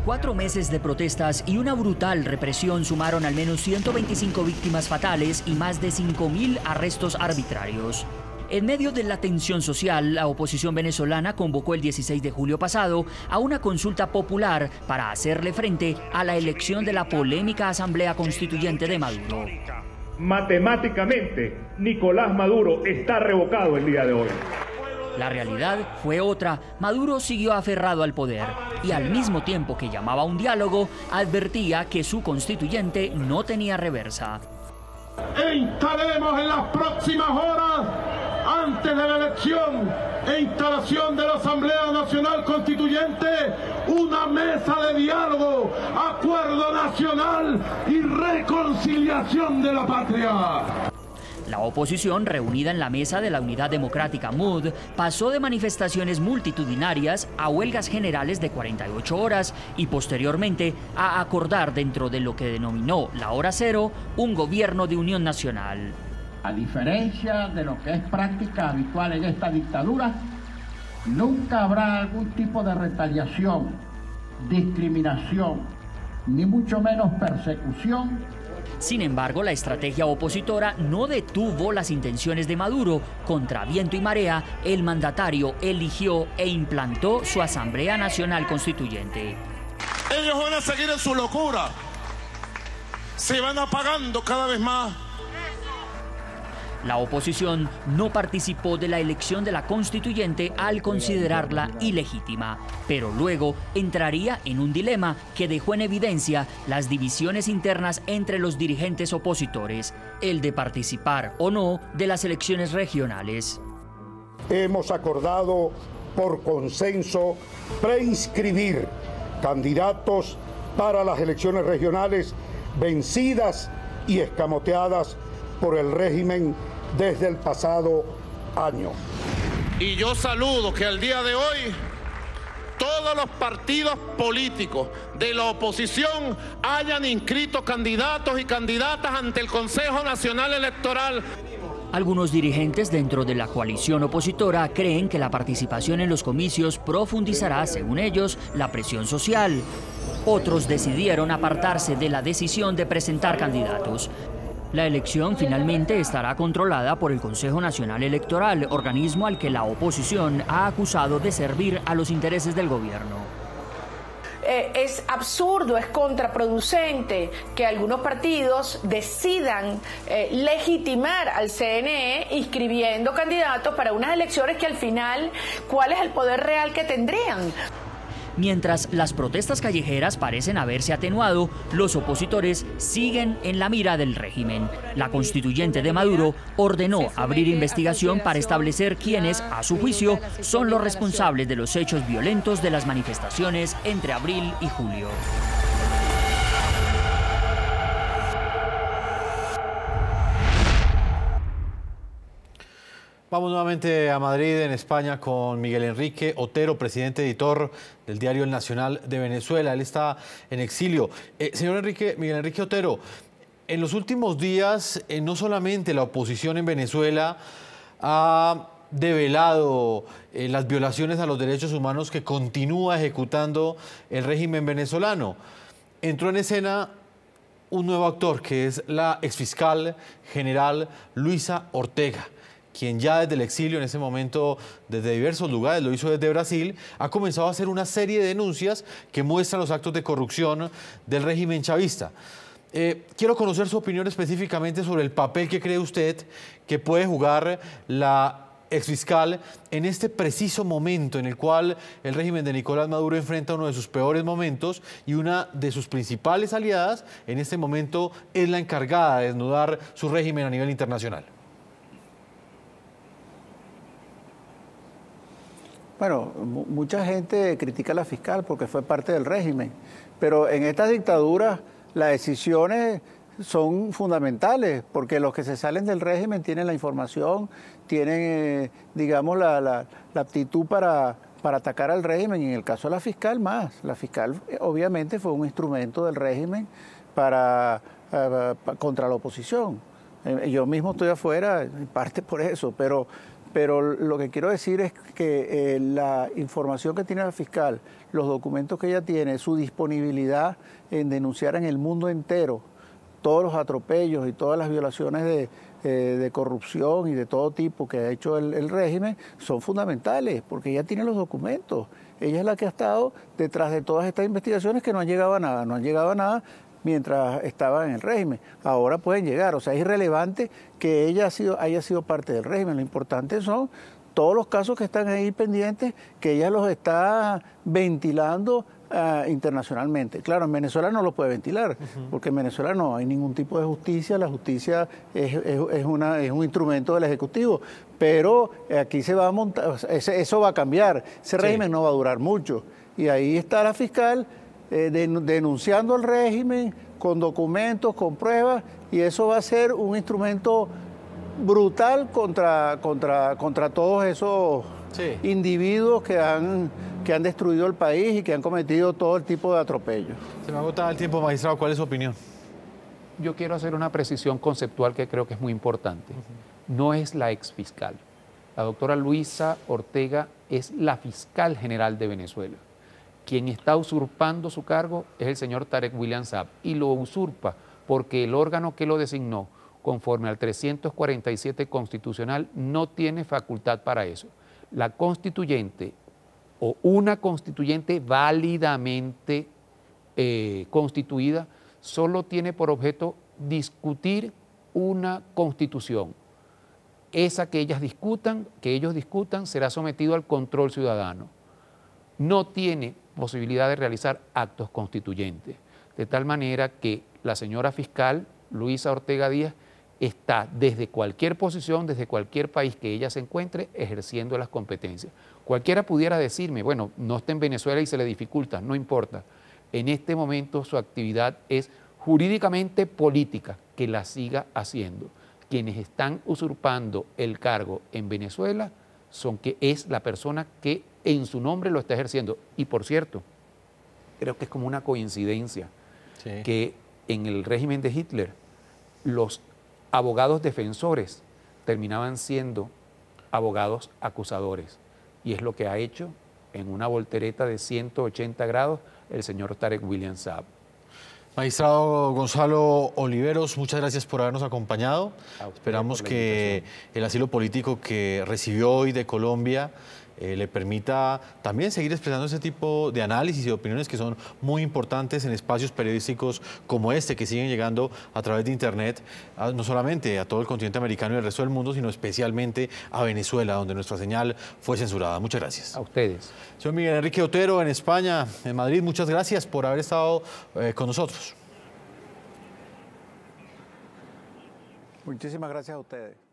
4 meses de protestas y una brutal represión sumaron al menos 125 víctimas fatales y más de 5.000 arrestos arbitrarios. En medio de la tensión social, la oposición venezolana convocó el 16 de julio pasado a una consulta popular para hacerle frente a la elección de la polémica Asamblea Constituyente de Maduro. Matemáticamente, Nicolás Maduro está revocado el día de hoy. La realidad fue otra. Maduro siguió aferrado al poder y al mismo tiempo que llamaba a un diálogo, advertía que su constituyente no tenía reversa. Instalemos en las próximas horas, antes de la elección e instalación de la Asamblea Nacional Constituyente, una mesa de diálogo, acuerdo nacional y reconciliación de la patria. La oposición, reunida en la mesa de la Unidad Democrática MUD, pasó de manifestaciones multitudinarias a huelgas generales de 48 horas y posteriormente a acordar dentro de lo que denominó la hora cero un gobierno de unión nacional. A diferencia de lo que es práctica habitual en esta dictadura, nunca habrá algún tipo de retaliación, discriminación, ni mucho menos persecución. Sin embargo, la estrategia opositora no detuvo las intenciones de Maduro. Contra viento y marea, el mandatario eligió e implantó su Asamblea Nacional Constituyente. Ellos van a seguir en su locura. Se van apagando cada vez más. La oposición no participó de la elección de la constituyente al considerarla ilegítima, pero luego entraría en un dilema que dejó en evidencia las divisiones internas entre los dirigentes opositores, el de participar o no de las elecciones regionales. Hemos acordado por consenso preinscribir candidatos para las elecciones regionales vencidas y escamoteadas por el régimen desde el pasado año. Y yo saludo que al día de hoy todos los partidos políticos de la oposición hayan inscrito candidatos y candidatas ante el Consejo Nacional Electoral. Algunos dirigentes dentro de la coalición opositora creen que la participación en los comicios profundizará, según ellos, la presión social. Otros decidieron apartarse de la decisión de presentar candidatos. La elección finalmente estará controlada por el Consejo Nacional Electoral, organismo al que la oposición ha acusado de servir a los intereses del gobierno. Es absurdo, es contraproducente que algunos partidos decidan legitimar al CNE inscribiendo candidatos para unas elecciones que al final, ¿cuál es el poder real que tendrían? Mientras las protestas callejeras parecen haberse atenuado, los opositores siguen en la mira del régimen. La constituyente de Maduro ordenó abrir investigación para establecer quiénes, a su juicio, son los responsables de los hechos violentos de las manifestaciones entre abril y julio. Vamos nuevamente a Madrid, en España, con Miguel Enrique Otero, presidente editor del diario El Nacional de Venezuela. Él está en exilio. Señor Miguel Enrique Otero, en los últimos días, no solamente la oposición en Venezuela ha develado las violaciones a los derechos humanos que continúa ejecutando el régimen venezolano. Entró en escena un nuevo actor, que es la exfiscal general Luisa Ortega, quien ya desde el exilio, en ese momento, desde diversos lugares, lo hizo desde Brasil, ha comenzado a hacer una serie de denuncias que muestran los actos de corrupción del régimen chavista. Quiero conocer su opinión específicamente sobre el papel que cree usted que puede jugar la exfiscal en este preciso momento en el cual el régimen de Nicolás Maduro enfrenta uno de sus peores momentos y una de sus principales aliadas en este momento es la encargada de desnudar su régimen a nivel internacional. Bueno, mucha gente critica a la fiscal porque fue parte del régimen, pero en estas dictaduras las decisiones son fundamentales porque los que se salen del régimen tienen la información, tienen, digamos, la aptitud para atacar al régimen, y en el caso de la fiscal más. La fiscal obviamente fue un instrumento del régimen contra la oposición. Yo mismo estoy afuera, en parte por eso, pero Pero lo que quiero decir es que la información que tiene la fiscal, los documentos que ella tiene, su disponibilidad en denunciar en el mundo entero todos los atropellos y todas las violaciones de corrupción y de todo tipo que ha hecho el régimen, son fundamentales, porque ella tiene los documentos. Ella es la que ha estado detrás de todas estas investigaciones que no han llegado a nada, mientras estaba en el régimen. Ahora pueden llegar, o sea, es irrelevante que ella haya sido parte del régimen. Lo importante son todos los casos que están ahí pendientes, que ella los está ventilando internacionalmente. Claro, en Venezuela no lo puede ventilar, porque en Venezuela no hay ningún tipo de justicia, la justicia es un instrumento del Ejecutivo, pero aquí se va a montar, eso va a cambiar, ese régimen no va a durar mucho, y ahí está la fiscal denunciando el régimen con documentos, con pruebas, y eso va a ser un instrumento brutal contra todos esos individuos que han destruido el país y que han cometido todo el tipo de atropellos. Se me agota el tiempo, magistrado. ¿Cuál es su opinión? Yo quiero hacer una precisión conceptual que creo que es muy importante. No es la exfiscal. La doctora Luisa Ortega es la fiscal general de Venezuela. Quien está usurpando su cargo es el señor Tarek William Saab, y lo usurpa porque el órgano que lo designó, conforme al 347 constitucional, no tiene facultad para eso. La constituyente o una constituyente válidamente constituida solo tiene por objeto discutir una constitución. Esa que ellos discutan será sometido al control ciudadano. No tiene posibilidad de realizar actos constituyentes, de tal manera que la señora fiscal Luisa Ortega Díaz está desde cualquier posición, desde cualquier país que ella se encuentre, ejerciendo las competencias. Cualquiera pudiera decirme, bueno, no está en Venezuela y se le dificulta, no importa. En este momento su actividad es jurídicamente política, que la siga haciendo. Quienes están usurpando el cargo en Venezuela es la persona que en su nombre lo está ejerciendo. Y por cierto, creo que es como una coincidencia que en el régimen de Hitler los abogados defensores terminaban siendo abogados acusadores. Y es lo que ha hecho en una voltereta de 180 grados el señor Tarek William Saab. Magistrado Gonzalo Oliveros, muchas gracias por habernos acompañado. Esperamos que el asilo político que recibió hoy de Colombia le permita también seguir expresando ese tipo de análisis y de opiniones que son muy importantes en espacios periodísticos como este, que siguen llegando a través de Internet, no solamente a todo el continente americano y el resto del mundo, sino especialmente a Venezuela, donde nuestra señal fue censurada. Muchas gracias. A ustedes. Soy Miguel Enrique Otero, en España, en Madrid. Muchas gracias por haber estado con nosotros. Muchísimas gracias a ustedes.